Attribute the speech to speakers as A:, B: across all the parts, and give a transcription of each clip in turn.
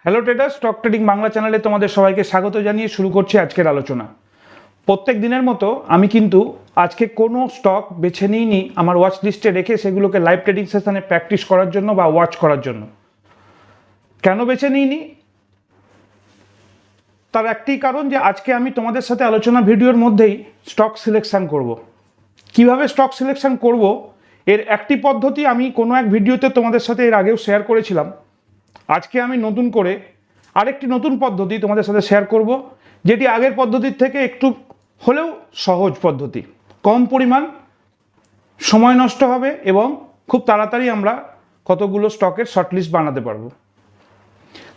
A: Hello trader, stock trading Bangla চ্যানেলে তোমাদের সবাইকে স্বাগত জানিয়ে শুরু করছি আজকের আলোচনা। প্রত্যেক দিনের মতো আমি কিন্তু আজকে কোনো স্টক বেছে নিইনি আমার ওয়াচ লিস্টে রেখে সেগুলোকে লাইভ ট্রেডিং সেশনে প্র্যাকটিস করার জন্য বা ওয়াচ করার জন্য। কেন বেছে নিইনি? তার একটি কারণ যে আজকে আমি তোমাদের সাথে আলোচনা ভিডিওর মধ্যেই স্টক সিলেকশন করব। কিভাবে স্টক সিলেকশন করব এর একটি পদ্ধতি আমি কোনো এক ভিডিওতে তোমাদের সাথে এর আগেও শেয়ার করেছিলাম। আজকে আমি নতুন করে আরেকটি নতুন পদ্ধতি তোমাদের সাথে শেয়ার করব, যেটি আগের পদ্ধতির থেকে একটু হলেও সহজ পদ্ধতি। কম পরিমাণ সময় নষ্ট হবে এবং খুব তাড়াতাড়ি আমরা কতগুলো স্টকের শর্টলিস্ট বানাতে পারবো।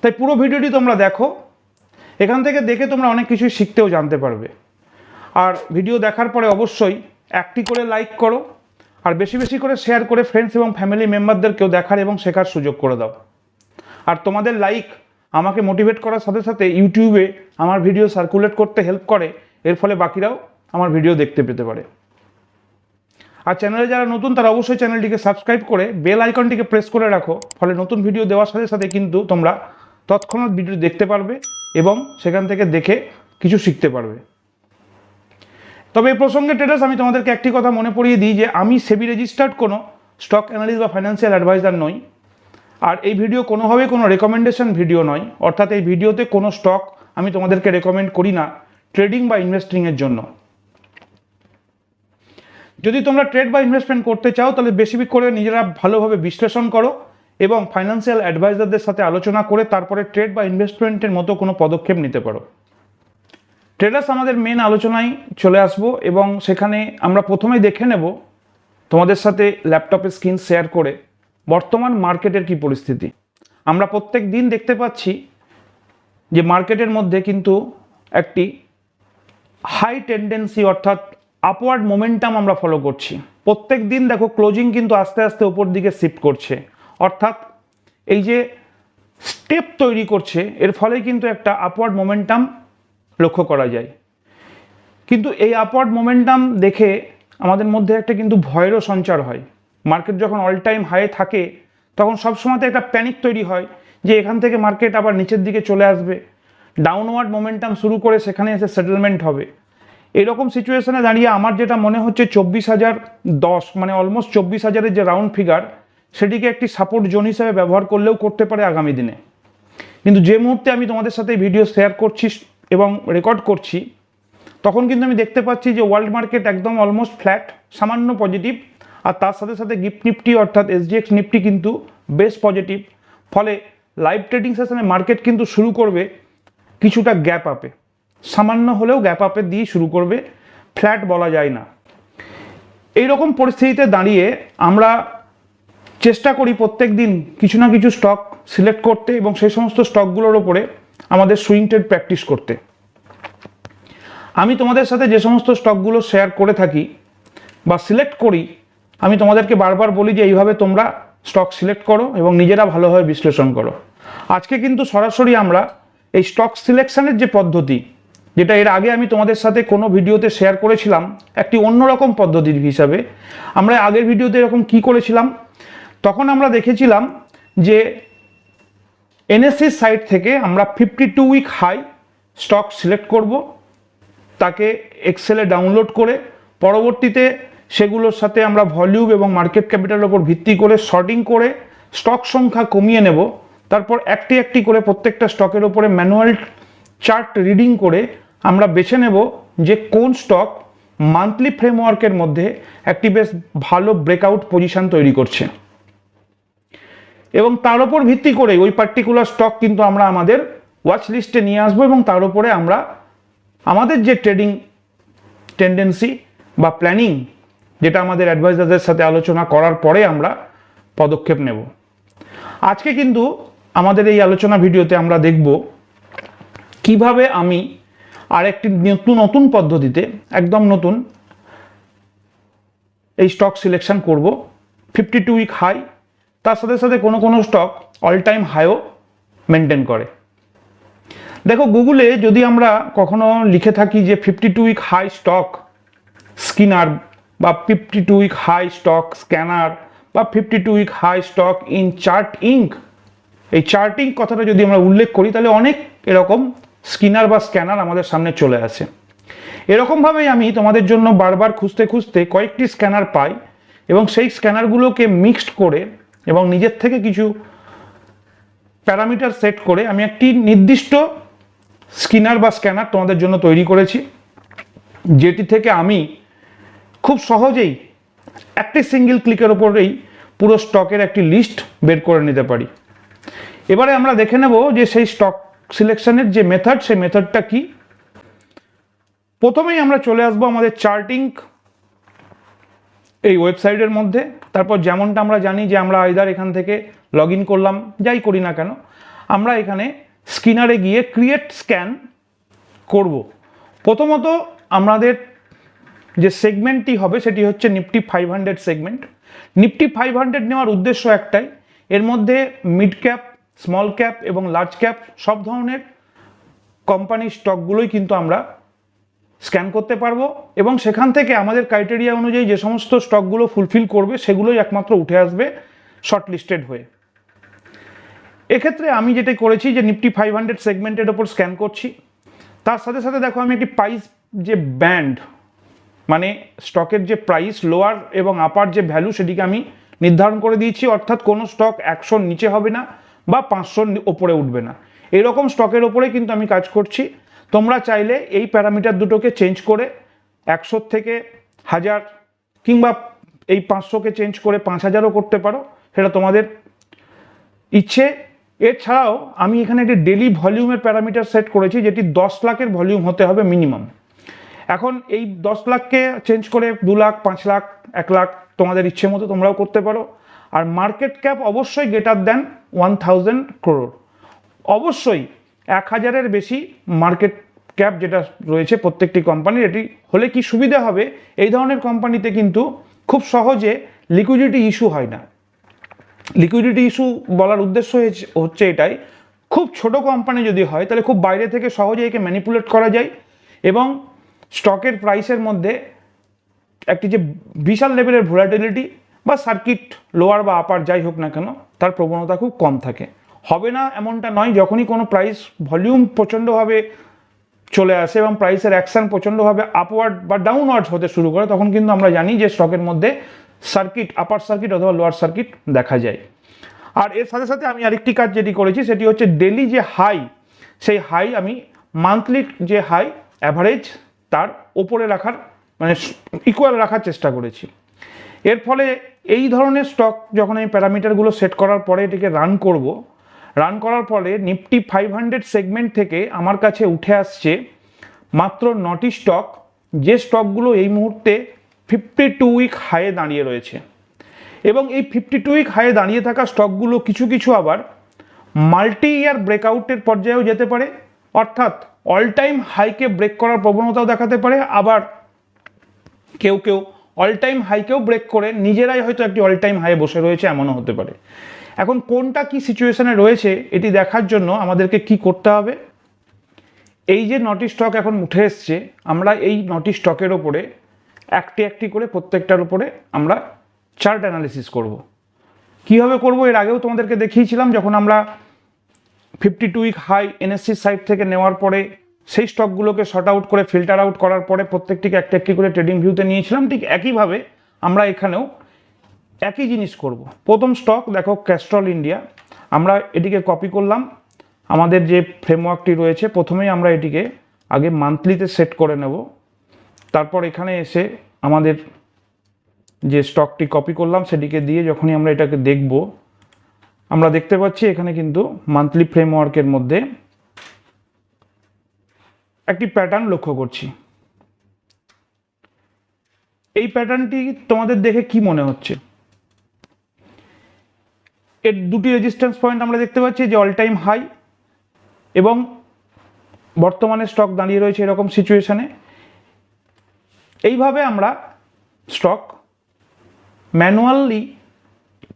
A: তাই পুরো ভিডিওটি তোমরা দেখো, এখান থেকে দেখে তোমরা অনেক কিছুই শিখতেও জানতে পারবে। আর ভিডিও দেখার পরে অবশ্যই একটি করে লাইক করো, আর বেশি বেশি করে শেয়ার করে ফ্রেন্ডস এবং ফ্যামিলি মেম্বারদেরকেও দেখার এবং শেখার সুযোগ করে দাও। আর তোমাদের লাইক আমাকে মোটিভেট করার সাথে সাথে ইউটিউবে আমার ভিডিও সার্কুলেট করতে হেল্প করে, এর ফলে বাকিরাও আমার ভিডিও দেখতে পেতে পারে। আর চ্যানেলে যারা নতুন তারা অবশ্যই চ্যানেলটিকে সাবস্ক্রাইব করে বেল আইকনটিকে প্রেস করে রাখো, ফলে নতুন ভিডিও দেওয়ার সাথে সাথে কিন্তু তোমরা তৎক্ষণাৎ ভিডিও দেখতে পারবে এবং সেখান থেকে দেখে কিছু শিখতে পারবে। তবে এই প্রসঙ্গে ট্রেডার্স, আমি তোমাদেরকে একটি কথা মনে পড়িয়ে দিই যে আমি সেবি রেজিস্টার্ড কোনো স্টক অ্যানালিস্ট বা ফাইন্যান্সিয়াল অ্যাডভাইজার নই। আর এই ভিডিও কোনোভাবেই কোনো রেকমেন্ডেশন ভিডিও নয়, অর্থাৎ এই ভিডিওতে কোনো স্টক আমি তোমাদেরকে রেকমেন্ড করি না ট্রেডিং বা ইনভেস্টিংয়ের জন্য। যদি তোমরা ট্রেড বা ইনভেস্টমেন্ট করতে চাও তাহলে বেশি করে নিজেরা ভালোভাবে বিশ্লেষণ করো এবং ফাইন্যান্সিয়াল অ্যাডভাইজারদের সাথে আলোচনা করে তারপরে ট্রেড বা ইনভেস্টমেন্টের মতো কোনো পদক্ষেপ নিতে পারো। ট্রেডার্স, আমাদের মেন আলোচনায় চলে আসবো এবং সেখানে আমরা প্রথমেই দেখে নেব তোমাদের সাথে ল্যাপটপে স্ক্রিন শেয়ার করে বর্তমান মার্কেটের কি পরিস্থিতি। আমরা প্রত্যেক দিন দেখতে পাচ্ছি যে মার্কেটের মধ্যে কিন্তু একটি হাই টেন্ডেন্সি অর্থাৎ আপওয়ার্ড মোমেন্টাম আমরা ফলো করছি। প্রত্যেক দিন দেখো ক্লোজিং কিন্তু আস্তে আস্তে ওপর দিকে শিফট করছে, অর্থাৎ এই যে স্টেপ তৈরি করছে এর ফলে কিন্তু একটা আপওয়ার্ড মোমেন্টাম লক্ষ্য করা যায়। কিন্তু এই আপওয়ার্ড মোমেন্টাম দেখে আমাদের মধ্যে একটা কিন্তু ভয়েরও সঞ্চার হয়। মার্কেট যখন অল টাইম হাই থাকে তখন সবসময়তে একটা প্যানিক তৈরি হয় যে এখান থেকে মার্কেট আবার নিচের দিকে চলে আসবে, ডাউনওয়ার্ড মোমেন্টাম শুরু করে সেখানে এসে সেটেলমেন্ট হবে। এরকম সিচুয়েশনে দাঁড়িয়ে আমার যেটা মনে হচ্ছে 24,010 মানে অলমোস্ট 24,000-এর যে রাউন্ড ফিগার, সেটিকে একটি সাপোর্ট জোন হিসেবে ব্যবহার করলেও করতে পারে আগামী দিনে। কিন্তু যে মুহূর্তে আমি তোমাদের সাথে ভিডিও শেয়ার করছি এবং রেকর্ড করছি তখন কিন্তু আমি দেখতে পাচ্ছি যে ওয়ার্ল্ড মার্কেট একদম অলমোস্ট ফ্ল্যাট, সামান্য পজিটিভ, আর তার সাথে সাথে গিফট নিফটি অর্থাৎ SGX নিফটি কিন্তু বেশ পজিটিভ। ফলে লাইভ ট্রেডিং সেশনে মার্কেট কিন্তু শুরু করবে কিছুটা গ্যাপ আপে, সামান্য হলেও গ্যাপ আপে দিয়ে শুরু করবে, ফ্ল্যাট বলা যায় না। এই রকম পরিস্থিতিতে দাঁড়িয়ে আমরা চেষ্টা করি প্রত্যেক দিন কিছু না কিছু স্টক সিলেক্ট করতে এবং সেই সমস্ত স্টকগুলোর ওপরে আমাদের সুইং ট্রেড প্র্যাকটিস করতে। আমি তোমাদের সাথে যে সমস্ত স্টকগুলো শেয়ার করে থাকি বা সিলেক্ট করি, আমি তোমাদেরকে বারবার বলি যে এইভাবে তোমরা স্টক সিলেক্ট করো এবং নিজেরা ভালোভাবে বিশ্লেষণ করো। আজকে কিন্তু সরাসরি আমরা এই স্টক সিলেকশনের যে পদ্ধতি, যেটা এর আগে আমি তোমাদের সাথে কোনো ভিডিওতে শেয়ার করেছিলাম একটি অন্যরকম পদ্ধতির হিসাবে, আমরা আগের ভিডিওতে এরকম কি করেছিলাম, তখন আমরা দেখেছিলাম যে NSE সাইট থেকে আমরা 52 উইক হাই স্টক সিলেক্ট করব, তাকে এক্সেলে ডাউনলোড করে পরবর্তীতে সেগুলোর সাথে আমরা ভলিউম এবং মার্কেট ক্যাপিটালের উপর ভিত্তি করে শর্টিং করে স্টক সংখ্যা কমিয়ে নেব। তারপর একটি একটি করে প্রত্যেকটা স্টকের উপরে ম্যানুয়াল চার্ট রিডিং করে আমরা বেছে নেব যে কোন স্টক মান্থলি ফ্রেমওয়ার্কের মধ্যে একটি বেশ ভালো ব্রেকআউট পজিশন তৈরি করছে, এবং তার উপর ভিত্তি করে ওই পার্টিকুলার স্টক কিন্তু আমরা আমাদের ওয়াচ লিস্টে নিয়ে আসবো এবং তার উপরে আমরা আমাদের যে ট্রেডিং টেন্ডেন্সি বা প্ল্যানিং, যেটা আমাদের অ্যাডভাইজারদের সাথে আলোচনা করার পরে আমরা পদক্ষেপ নেব। আজকে কিন্তু আমাদের এই আলোচনা ভিডিওতে আমরা দেখব কিভাবে আমি আরেকটি নতুন পদ্ধতিতে, একদম নতুন, এই স্টক সিলেকশন করব 52 উইক হাই, তার সাথে সাথে কোনো কোনো স্টক অল টাইম হাইও মেনটেন করে। দেখো গুগলে যদি আমরা কখনো লিখে থাকি যে 52 উইক হাই স্টক স্কিনার বা 52 উইক হাই স্টক স্ক্যানার বা 52 week high stock in chart ink, এই চার্টিং কথাটা যদি আমরা উল্লেখ করি তাহলে অনেক এরকম স্কিনার বা স্ক্যানার আমাদের সামনে চলে আসে। এরকমভাবেই আমি তোমাদের জন্য বারবার খুঁজতে খুঁজতে কয়েকটি স্ক্যানার পাই এবং সেই স্ক্যানারগুলোকে মিক্সড করে এবং নিজের থেকে কিছু প্যারামিটার সেট করে আমি একটি নির্দিষ্ট স্কিনার বা স্ক্যানার তোমাদের জন্য তৈরি করেছি, যেটি থেকে আমি খুব সহজেই একটি সিঙ্গেল ক্লিকের ওপরেই পুরো স্টকের একটি লিস্ট বের করে নিতে পারি। এবারে আমরা দেখে নেব যে সেই স্টক সিলেকশনের যে মেথড, সেই মেথডটা কি। প্রথমেই আমরা চলে আসবো আমাদের চার্টিং এই ওয়েবসাইটের মধ্যে। তারপর যেমনটা আমরা জানি যে আমরা আইদার এখান থেকে লগ ইন করলাম, যাই করি না কেন, আমরা এখানে স্ক্যানারে গিয়ে ক্রিয়েট স্ক্যান করব। প্রথমত আমাদের যে সেগমেন্টটি হবে সেটি হচ্ছে নিফটি 500 সেগমেন্ট। নিফটি 500 নেওয়ার উদ্দেশ্য একটাই, এর মধ্যে মিড ক্যাপ, স্মল ক্যাপ এবং লার্জ ক্যাপ সব ধরনের কোম্পানির স্টকগুলোই কিন্তু আমরা স্ক্যান করতে পারবো এবং সেখান থেকে আমাদের ক্রাইটেরিয়া অনুযায়ী যে সমস্ত স্টকগুলো ফুলফিল করবে সেগুলোই একমাত্র উঠে আসবে শর্টলিস্টেড হয়ে। এক্ষেত্রে আমি যেটা করেছি যে নিফটি 500 সেগমেন্টের ওপর স্ক্যান করছি, তার সাথে সাথে দেখো আমি একটি প্রাইস যে ব্যান্ড, মানে স্টকের যে প্রাইস লোয়ার এবং আপার যে ভ্যালু সেটিকে আমি নির্ধারণ করে দিয়েছি, অর্থাৎ কোনো স্টক 100 নিচে হবে না বা 500 ওপরে উঠবে না, এইরকম স্টকের ওপরে কিন্তু আমি কাজ করছি। তোমরা চাইলে এই প্যারামিটার দুটোকে চেঞ্জ করে 100 থেকে 1000 কিংবা এই 500কে চেঞ্জ করে 5000ও করতে পারো, সেটা তোমাদের ইচ্ছে। এছাড়াও আমি এখানে একটি ডেলি ভলিউমের প্যারামিটার সেট করেছি, যেটি 10 লাখের ভলিউম হতে হবে মিনিমাম। এখন এই 10 লাখকে চেঞ্জ করে 2 লাখ, 5 লাখ, 1 লাখ তোমাদের ইচ্ছে মতো তোমরাও করতে পারো। আর মার্কেট ক্যাপ অবশ্যই গ্রেটার দ্যান 1000 crore, অবশ্যই 1000-এর বেশি মার্কেট ক্যাপ যেটা রয়েছে প্রত্যেকটি কোম্পানির। এটি হলে কি সুবিধা হবে, এই ধরনের কোম্পানিতে কিন্তু খুব সহজে লিকুইডিটি ইস্যু হয় না। লিকুইডিটি ইস্যু বলার উদ্দেশ্য হচ্ছে এটাই, খুব ছোট কোম্পানি যদি হয় তাহলে খুব বাইরে থেকে সহজে একে ম্যানিপুলেট করা যায় এবং স্টকের প্রাইসের মধ্যে একটি যে বিশাল লেভেলের ভোলাটিলিটি বা সার্কিট লোয়ার বা আপার যাই হোক না কেন তার প্রবণতা খুব কম থাকে। হবে না এমনটা নয়, যখনই কোনো প্রাইস ভলিউম প্রচণ্ডভাবে চলে আসে এবং প্রাইসের অ্যাকশন প্রচণ্ডভাবে আপওয়ার্ড বা ডাউনওয়ার্ড হতে শুরু করে, তখন কিন্তু আমরা জানি যে স্টকের মধ্যে সার্কিট, আপার সার্কিট অথবা লোয়ার সার্কিট দেখা যায়। আর এর সাথে সাথে আমি আরেকটি কাজ যেটি করেছি সেটি হচ্ছে ডেলি যে হাই, সেই হাই আমি মান্থলি যে হাই অ্যাভারেজ তার ওপরে রাখার, মানে ইকুয়াল রাখার চেষ্টা করেছি। এর ফলে এই ধরনের স্টক যখন আমি প্যারামিটারগুলো সেট করার পরে এটিকে রান করব, রান করার ফলে নিফটি 500 সেগমেন্ট থেকে আমার কাছে উঠে আসছে মাত্র 9টি স্টক, যে স্টকগুলো এই মুহূর্তে 52 উইক হাইয়ে দাঁড়িয়ে রয়েছে। এবং এই 52 উইক হাইয়ে দাঁড়িয়ে থাকা স্টকগুলো কিছু কিছু আবার মাল্টি ইয়ার ব্রেকআউটের পর্যায়েও যেতে পারে, অর্থাৎ অল টাইম হাইকে ব্রেক করার প্রবণতাও দেখাতে পারে। আবার কেউ কেউ অল টাইম হাইকেও ব্রেক করে নিজেরাই হয়তো একটি অল টাইম হাইয়ে বসে রয়েছে, এমনও হতে পারে। এখন কোনটা কি সিচুয়েশনে রয়েছে এটি দেখার জন্য আমাদেরকে কি করতে হবে, এই যে 9টি স্টক এখন উঠে এসছে, আমরা এই 9টি স্টকের ওপরে একটি একটি করে প্রত্যেকটার উপরে আমরা চার্ট অ্যানালিসিস করব। কীভাবে করব এর আগেও তোমাদেরকে দেখিয়েছিলাম, যখন আমরা 52 উইক হাই এনএসসি সাইট থেকে নেওয়ার পরে সেই স্টকগুলোকে শর্ট আউট করে ফিল্টার আউট করার পরে প্রত্যেকটিকে একটা একটি করে ট্রেডিং ভিউতে নিয়েছিলাম। ঠিক একইভাবে আমরা এখানেও একই জিনিস করব। প্রথম স্টক দেখো ক্যাস্ট্রল ইন্ডিয়া, আমরা এটিকে কপি করলাম আমাদের যে ফ্রেমওয়ার্কটি রয়েছে। প্রথমেই আমরা এটিকে আগে মান্থলিতে সেট করে নেব, তারপর এখানে এসে আমাদের যে স্টকটি কপি করলাম সেটিকে দিয়ে যখনই আমরা এটাকে দেখব, আমরা দেখতে পাচ্ছি এখানে কিন্তু মান্থলি ফ্রেমওয়ার্কের মধ্যে একটি প্যাটার্ন লক্ষ্য করছি। এই প্যাটার্নটি তোমাদের দেখে কি মনে হচ্ছে? এর দুটি রেজিস্ট্যান্স পয়েন্ট আমরা দেখতে পাচ্ছি, যে অল টাইম হাই এবং বর্তমানে স্টক দাঁড়িয়ে রয়েছে এরকম সিচুয়েশনে। এইভাবে আমরা স্টক ম্যানুয়ালি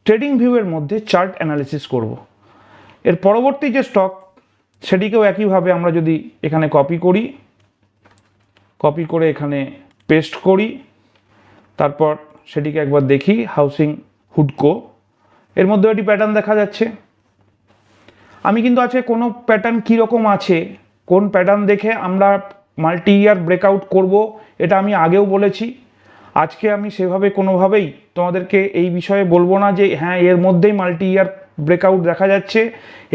A: ট্রেডিং ভিউয়ের মধ্যে চার্ট অ্যানালিসিস করব। এর পরবর্তী যে স্টক সেটিকেও একইভাবে আমরা যদি এখানে কপি করে এখানে পেস্ট করি, তারপর সেটিকে একবার দেখি হাউসিং হুডকো, এর মধ্যে একটি প্যাটার্ন দেখা যাচ্ছে। আমি কিন্তু আজকে কোনো প্যাটার্ন কীরকম আছে, কোন প্যাটার্ন দেখে আমরা মাল্টি ইয়ার ব্রেকআউট করব, এটা আমি আগেও বলেছি। আজকে আমি সেভাবে কোনোভাবেই তোমাদেরকে এই বিষয়ে বলবো না যে হ্যাঁ এর মধ্যেই মাল্টি ইয়ার ব্রেকআউট দেখা যাচ্ছে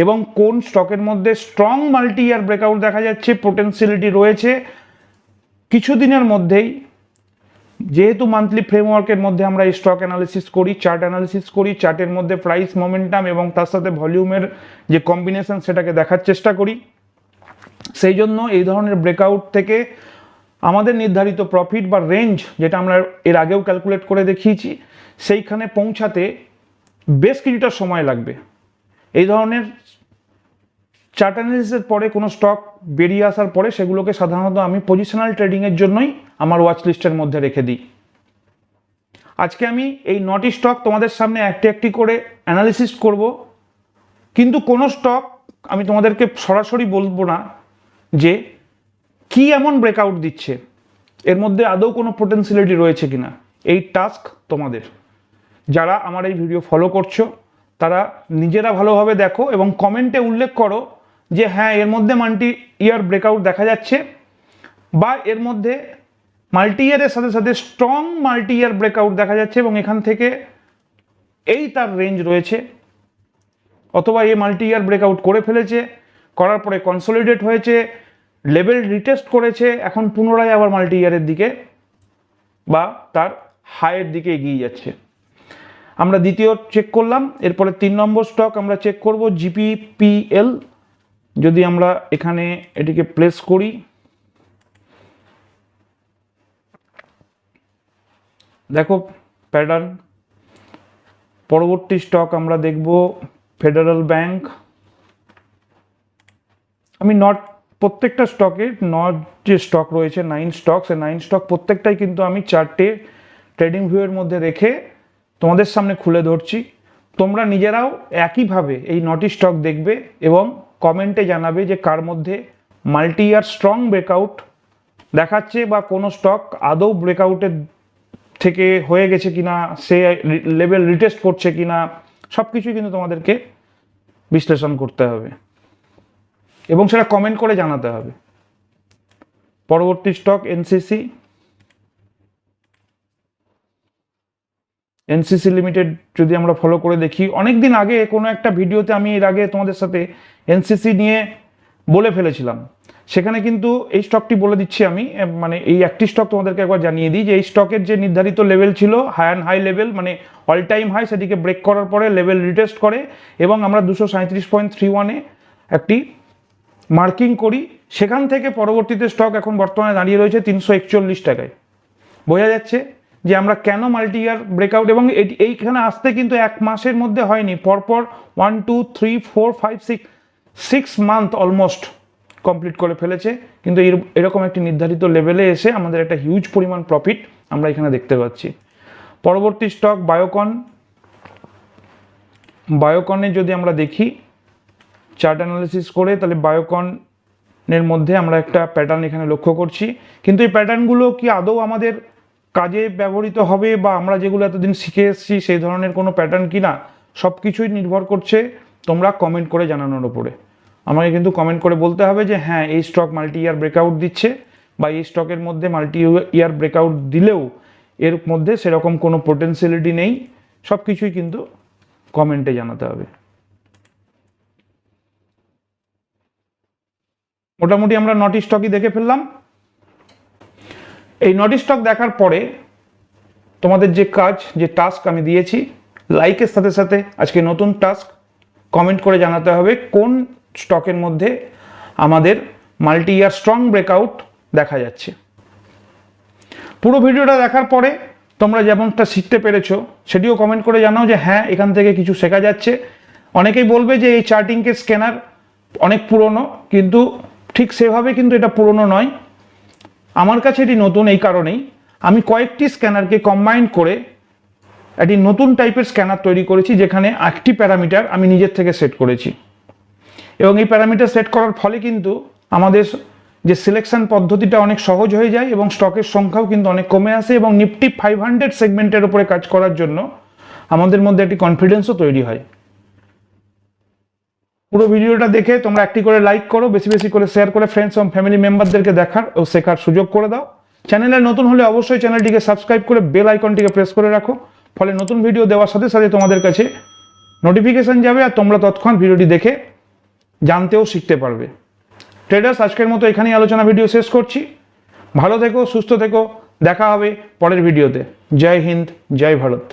A: এবং কোন স্টকের মধ্যে স্ট্রং মাল্টি ইয়ার ব্রেকআউট দেখা যাচ্ছে, পোটেন্সিয়ালিটি রয়েছে। কিছুদিনের মধ্যেই, যেহেতু মান্থলি ফ্রেমওয়ার্কের মধ্যে আমরা এই স্টক অ্যানালিসিস করি, চার্ট অ্যানালিসিস করি, চার্টের মধ্যে প্রাইস মোমেন্টাম এবং তার সাথে ভলিউমের যে কম্বিনেশন সেটাকে দেখার চেষ্টা করি। সেই জন্য এই ধরনের ব্রেকআউট থেকে আমাদের নির্ধারিত প্রফিট বা রেঞ্জ, যেটা আমরা এর আগেও ক্যালকুলেট করে দেখিয়েছি, সেইখানে পৌঁছাতে বেশ কিছুটা সময় লাগবে। এই ধরনের চার্ট অ্যানালিসিসের পরে কোনো স্টক বেরিয়ে আসার পরে সেগুলোকে সাধারণত আমি পজিশনাল ট্রেডিংয়ের জন্যই আমার ওয়াচ লিস্টের মধ্যে রেখে দিই। আজকে আমি এই 9টি স্টক তোমাদের সামনে একটি একটি করে অ্যানালিসিস করব, কিন্তু কোনো স্টক আমি তোমাদেরকে সরাসরি বলবো না যে কি এমন ব্রেকআউট দিচ্ছে, এর মধ্যে আদৌ কোনো পোটেন্সিয়ালিটি রয়েছে কিনা। এই টাস্ক তোমাদের, যারা আমার এই ভিডিও ফলো করছো তারা নিজেরা ভালোভাবে দেখো এবং কমেন্টে উল্লেখ করো যে হ্যাঁ এর মধ্যে মাল্টি ইয়ার ব্রেকআউট দেখা যাচ্ছে, বা এর মধ্যে মাল্টি ইয়ারের সাথে সাথে স্ট্রং মাল্টি ইয়ার ব্রেকআউট দেখা যাচ্ছে এবং এখান থেকে এই তার রেঞ্জ রয়েছে, অথবা এই মাল্টি ইয়ার ব্রেকআউট করে ফেলেছে, করার পরে কনসলিডেট হয়েছে, লেভেল রিটেস্ট করেছে, এখন পুনরায় আবার মাল্টি ইয়ারের দিকে বা তার হাইয়ের দিকে এগিয়ে যাচ্ছে। আমরা দ্বিতীয় চেক করলাম, এরপরে 3 নম্বর স্টক আমরা চেক করব জিপিপিএল। যদি আমরা এখানে এটিকে প্লেস করি, দেখো প্যাটার্ন। পরবর্তী স্টক আমরা দেখব ফেডারেল ব্যাংক। আমি প্রত্যেকটা স্টকে যে স্টক রয়েছে 9 স্টক, সেই 9 স্টক প্রত্যেকটাই কিন্তু আমি চার্টে ট্রেডিং ভিউয়ের মধ্যে রেখে তোমাদের সামনে খুলে ধরছি। তোমরা নিজেরাও একইভাবে এই 9টি স্টক দেখবে এবং কমেন্টে জানাবে যে কার মধ্যে মাল্টি ইয়ার স্ট্রং ব্রেকআউট দেখাচ্ছে বা কোনো স্টক আদৌ ব্রেকআউটের থেকে হয়ে গেছে কিনা, সে লেভেল রিটেস্ট করছে কিনা, সব কিছুই কিন্তু তোমাদেরকে বিশ্লেষণ করতে হবে এবং সেটা কমেন্ট করে জানাতে হবে। পরবর্তী স্টক এনসিসি। এনসিসি লিমিটেড যদি আমরা ফলো করে দেখি, অনেক দিন আগে কোনো একটা ভিডিওতে আমি এর আগে তোমাদের সাথে এনসিসি নিয়ে বলে ফেলেছিলাম। সেখানে কিন্তু এই স্টকটি বলে দিচ্ছি আমি, মানে এই একটি স্টক তোমাদেরকে একবার জানিয়ে দিই যে এই স্টকের যে নির্ধারিত লেভেল ছিল হাই লেভেল, মানে অল টাইম হাই, সেটিকে ব্রেক করার পরে লেভেল রিটেস্ট করে এবং আমরা 237.31-এ একটি মার্কিং করি। সেখান থেকে পরবর্তীতে স্টক এখন বর্তমানে দাঁড়িয়ে রয়েছে 341 টাকায়। বোঝা যাচ্ছে যে আমরা কেন মাল্টি ইয়ার ব্রেকআউট, এবং এইখানে আসতে কিন্তু 1 মাসের মধ্যে হয়নি, পরপর 1 2 3 4 5 6 মান্থ অলমোস্ট কমপ্লিট করে ফেলেছে। কিন্তু এরকম একটি নির্ধারিত লেভেলে এসে আমাদের একটা হিউজ পরিমাণ প্রফিট আমরা এখানে দেখতে পাচ্ছি। পরবর্তী স্টক বায়োকন। বায়োকনে যদি আমরা দেখি চার্ট অ্যানালিসিস করে, তাহলে বায়োকনের মধ্যে আমরা একটা প্যাটার্ন এখানে লক্ষ্য করছি, কিন্তু এই প্যাটার্নগুলো কি আদৌ আমাদের কাজে ব্যবহৃত হবে বা আমরা যেগুলো এতদিন শিখে এসেছি সেই ধরনের কোনো প্যাটার্ন কিনা, সব কিছুই নির্ভর করছে তোমরা কমেন্ট করে জানানোর উপরে। আমাকে কিন্তু কমেন্ট করে বলতে হবে যে হ্যাঁ এই স্টক মাল্টি ইয়ার ব্রেকআউট দিচ্ছে বা এই স্টকের মধ্যে মাল্টি ইয়ার ব্রেকআউট দিলেও এর মধ্যে সেরকম কোনো পোটেন্সিয়ালিটি নেই। সব কিছুই কিন্তু কমেন্টে জানাতে হবে। মোটামুটি আমরা 9টি স্টকই দেখে ফেললাম। এই 9টি স্টক দেখার পরে তোমাদের যে কাজ, যে টাস্ক আমি দিয়েছি, লাইকের সাথে সাথে আজকে নতুন টাস্ক কমেন্ট করে জানাতে হবে কোন স্টকের মধ্যে আমাদের মাল্টি ইয়ার স্ট্রং ব্রেকআউট দেখা যাচ্ছে। পুরো ভিডিওটা দেখার পরে তোমরা যেমনটা শিখতে পেরেছো সেটিও কমেন্ট করে জানাও যে হ্যাঁ এখান থেকে কিছু শেখা যাচ্ছে। অনেকেই বলবে যে এই চার্টিংকে স্ক্যানার অনেক পুরনো, কিন্তু ঠিক সেভাবে কিন্তু এটা পুরনো নয়। আমার কাছে এটি নতুন, এই কারণেই আমি কয়েকটি স্ক্যানারকে কম্বাইন করে একটি নতুন টাইপের স্ক্যানার তৈরি করেছি, যেখানে 8টি প্যারামিটার আমি নিজের থেকে সেট করেছি এবং এই প্যারামিটার সেট করার ফলে কিন্তু আমাদের যে সিলেকশন পদ্ধতিটা অনেক সহজ হয়ে যায় এবং স্টকের সংখ্যাও কিন্তু অনেক কমে আসে এবং নিফটি 500 সেগমেন্টের উপরে কাজ করার জন্য আমাদের মধ্যে একটি কনফিডেন্সও তৈরি হয়। পুরো ভিডিওটা দেখে তোমরা একটি করে লাইক করো, বেশি বেশি করে শেয়ার করে ফ্রেন্ডস এবং ফ্যামিলি মেম্বারদেরকে দেখার ও শেখার সুযোগ করে দাও। চ্যানেলে নতুন হলে অবশ্যই চ্যানেলটিকে সাবস্ক্রাইব করে বেল আইকনটিকে প্রেস করে রাখো, ফলে নতুন ভিডিও দেওয়ার সাথে সাথে তোমাদের কাছে নোটিফিকেশন যাবে আর তোমরা তৎক্ষণাৎ ভিডিওটি দেখে জানতেও শিখতে পারবে। ট্রেডার্স, আজকের মতো এখানেই আলোচনা ভিডিও শেষ করছি। ভালো থেকো, সুস্থ থেকো, দেখা হবে পরের ভিডিওতে। জয় হিন্দ, জয় ভারত।